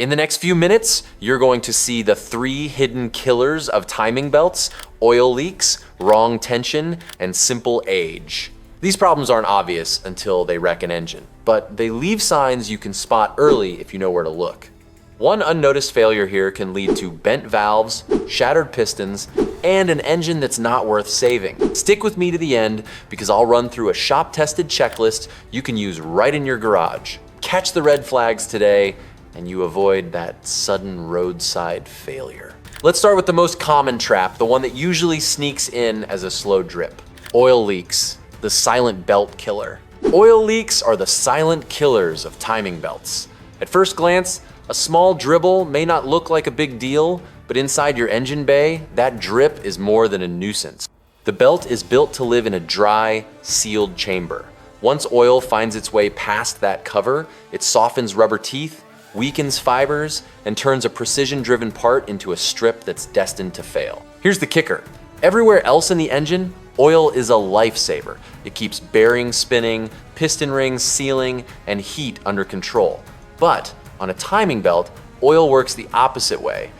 In the next few minutes, you're going to see the 3 hidden killers of timing belts: oil leaks, wrong tension, and simple age. These problems aren't obvious until they wreck an engine, but they leave signs you can spot early if you know where to look. One unnoticed failure here can lead to bent valves, shattered pistons, and an engine that's not worth saving. Stick with me to the end because I'll run through a shop-tested checklist you can use right in your garage. Catch the red flags today, and you avoid that sudden roadside failure. Let's start with the most common trap, the one that usually sneaks in as a slow drip. Oil leaks, the silent belt killer. Oil leaks are the silent killers of timing belts. At first glance, a small dribble may not look like a big deal, but inside your engine bay, that drip is more than a nuisance. The belt is built to live in a dry, sealed chamber. Once oil finds its way past that cover, it softens rubber teeth, weakens fibers, and turns a precision-driven part into a strip that's destined to fail. Here's the kicker. Everywhere else in the engine, oil is a lifesaver. It keeps bearings spinning, piston rings sealing, and heat under control. But on a timing belt, oil works the opposite way.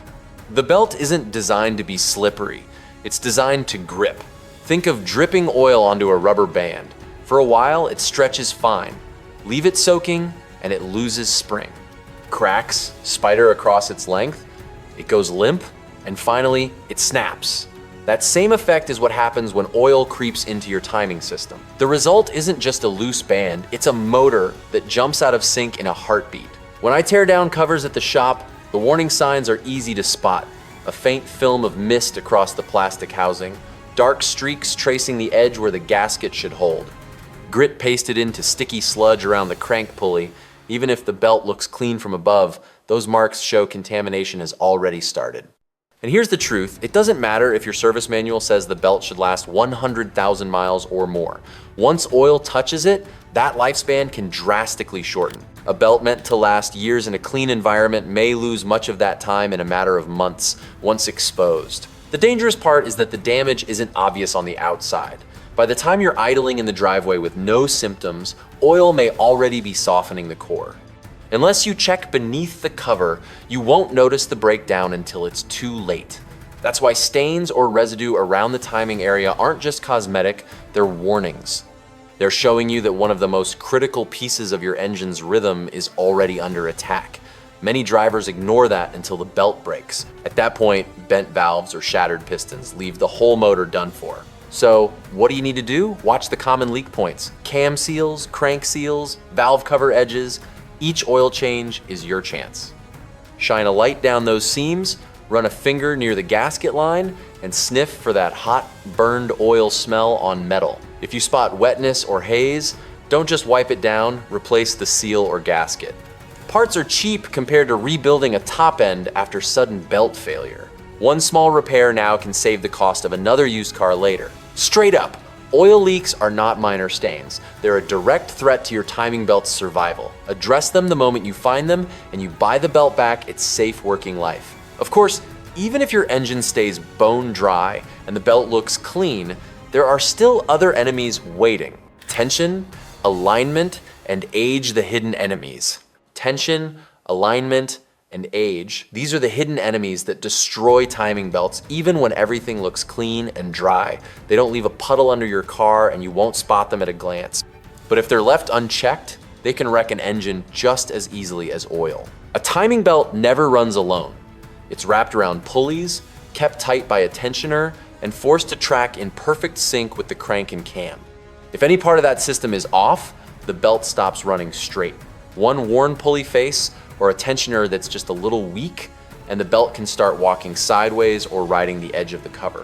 The belt isn't designed to be slippery. It's designed to grip. Think of dripping oil onto a rubber band. For a while, it stretches fine. Leave it soaking, and it loses spring. Cracks spider across its length, it goes limp, and finally, it snaps. That same effect is what happens when oil creeps into your timing system. The result isn't just a loose band, it's a motor that jumps out of sync in a heartbeat. When I tear down covers at the shop, the warning signs are easy to spot. A faint film of mist across the plastic housing, dark streaks tracing the edge where the gasket should hold, grit pasted into sticky sludge around the crank pulley. Even if the belt looks clean from above, those marks show contamination has already started. And here's the truth, it doesn't matter if your service manual says the belt should last 100,000 miles or more. Once oil touches it, that lifespan can drastically shorten. A belt meant to last years in a clean environment may lose much of that time in a matter of months once exposed. The dangerous part is that the damage isn't obvious on the outside. By the time you're idling in the driveway with no symptoms, oil may already be softening the core. Unless you check beneath the cover, you won't notice the breakdown until it's too late. That's why stains or residue around the timing area aren't just cosmetic, they're warnings. They're showing you that one of the most critical pieces of your engine's rhythm is already under attack. Many drivers ignore that until the belt breaks. At that point, bent valves or shattered pistons leave the whole motor done for. So what do you need to do? Watch the common leak points. Cam seals, crank seals, valve cover edges. Each oil change is your chance. Shine a light down those seams, run a finger near the gasket line, and sniff for that hot, burned oil smell on metal. If you spot wetness or haze, don't just wipe it down, replace the seal or gasket. Parts are cheap compared to rebuilding a top end after sudden belt failure. One small repair now can save the cost of another used car later. Straight up, oil leaks are not minor stains. They're a direct threat to your timing belt's survival. Address them the moment you find them, and you buy the belt back its safe working life. Of course, even if your engine stays bone dry and the belt looks clean, there are still other enemies waiting. Tension, alignment, and age, the hidden enemies. Tension, alignment, and age, these are the hidden enemies that destroy timing belts even when everything looks clean and dry. They don't leave a puddle under your car and you won't spot them at a glance. But if they're left unchecked, they can wreck an engine just as easily as oil. A timing belt never runs alone. It's wrapped around pulleys, kept tight by a tensioner, and forced to track in perfect sync with the crank and cam. If any part of that system is off, the belt stops running straight. One worn pulley face or a tensioner that's just a little weak, and the belt can start walking sideways or riding the edge of the cover.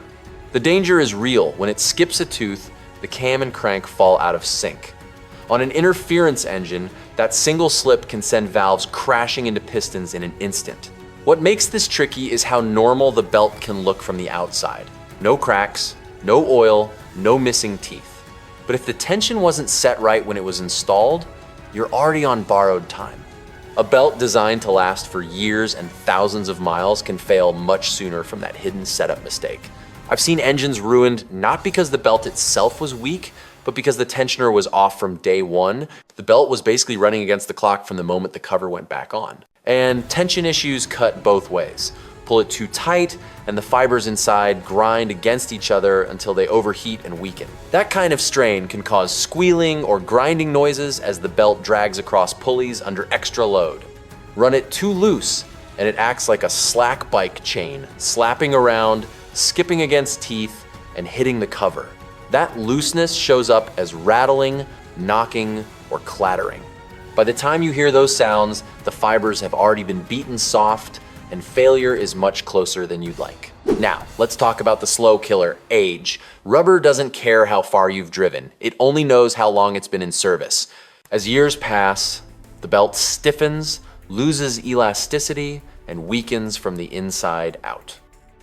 The danger is real. When it skips a tooth, the cam and crank fall out of sync. On an interference engine, that single slip can send valves crashing into pistons in an instant. What makes this tricky is how normal the belt can look from the outside. No cracks, no oil, no missing teeth. But if the tension wasn't set right when it was installed, you're already on borrowed time. A belt designed to last for years and thousands of miles can fail much sooner from that hidden setup mistake. I've seen engines ruined not because the belt itself was weak, but because the tensioner was off from day one. The belt was basically running against the clock from the moment the cover went back on. And tension issues cut both ways. Pull it too tight, and the fibers inside grind against each other until they overheat and weaken. That kind of strain can cause squealing or grinding noises as the belt drags across pulleys under extra load. Run it too loose, and it acts like a slack bike chain, slapping around, skipping against teeth, and hitting the cover. That looseness shows up as rattling, knocking, or clattering. By the time you hear those sounds, the fibers have already been beaten soft, and failure is much closer than you'd like. Now, let's talk about the slow killer, age. Rubber doesn't care how far you've driven. It only knows how long it's been in service. As years pass, the belt stiffens, loses elasticity, and weakens from the inside out.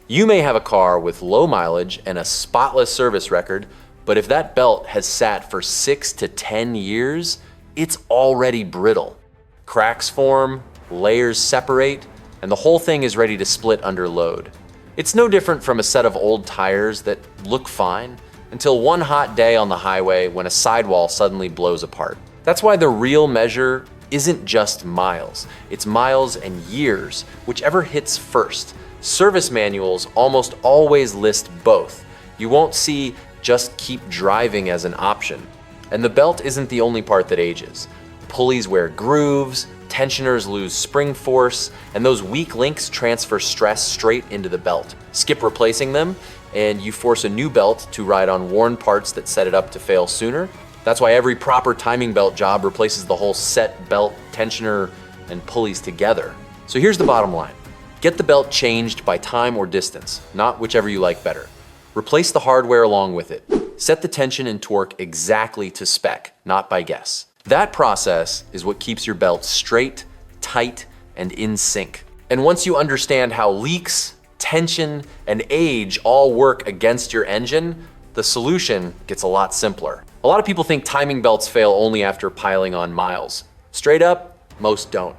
You may have a car with low mileage and a spotless service record, but if that belt has sat for 6 to 10 years, it's already brittle. Cracks form, layers separate, and the whole thing is ready to split under load. It's no different from a set of old tires that look fine until one hot day on the highway when a sidewall suddenly blows apart. That's why the real measure isn't just miles. It's miles and years, whichever hits first. Service manuals almost always list both. You won't see just keep driving as an option. And the belt isn't the only part that ages. Pulleys wear grooves, tensioners lose spring force, and those weak links transfer stress straight into the belt. Skip replacing them, and you force a new belt to ride on worn parts that set it up to fail sooner. That's why every proper timing belt job replaces the whole set, belt, tensioner, and pulleys together. So here's the bottom line. Get the belt changed by time or distance, not whichever you like better. Replace the hardware along with it. Set the tension and torque exactly to spec, not by guess. That process is what keeps your belt straight, tight, and in sync. And once you understand how leaks, tension, and age all work against your engine, the solution gets a lot simpler. A lot of people think timing belts fail only after piling on miles. Straight up, most don't.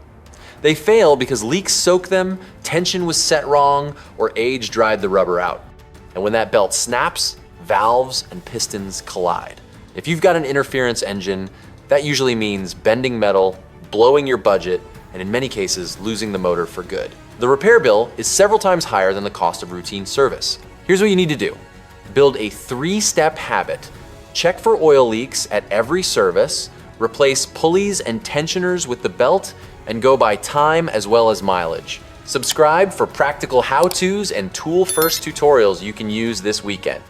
They fail because leaks soak them, tension was set wrong, or age dried the rubber out. And when that belt snaps, valves and pistons collide. If you've got an interference engine, that usually means bending metal, blowing your budget, and in many cases, losing the motor for good. The repair bill is several times higher than the cost of routine service. Here's what you need to do. Build a 3-step habit. Check for oil leaks at every service, replace pulleys and tensioners with the belt, and go by time as well as mileage. Subscribe for practical how-tos and tool-first tutorials you can use this weekend.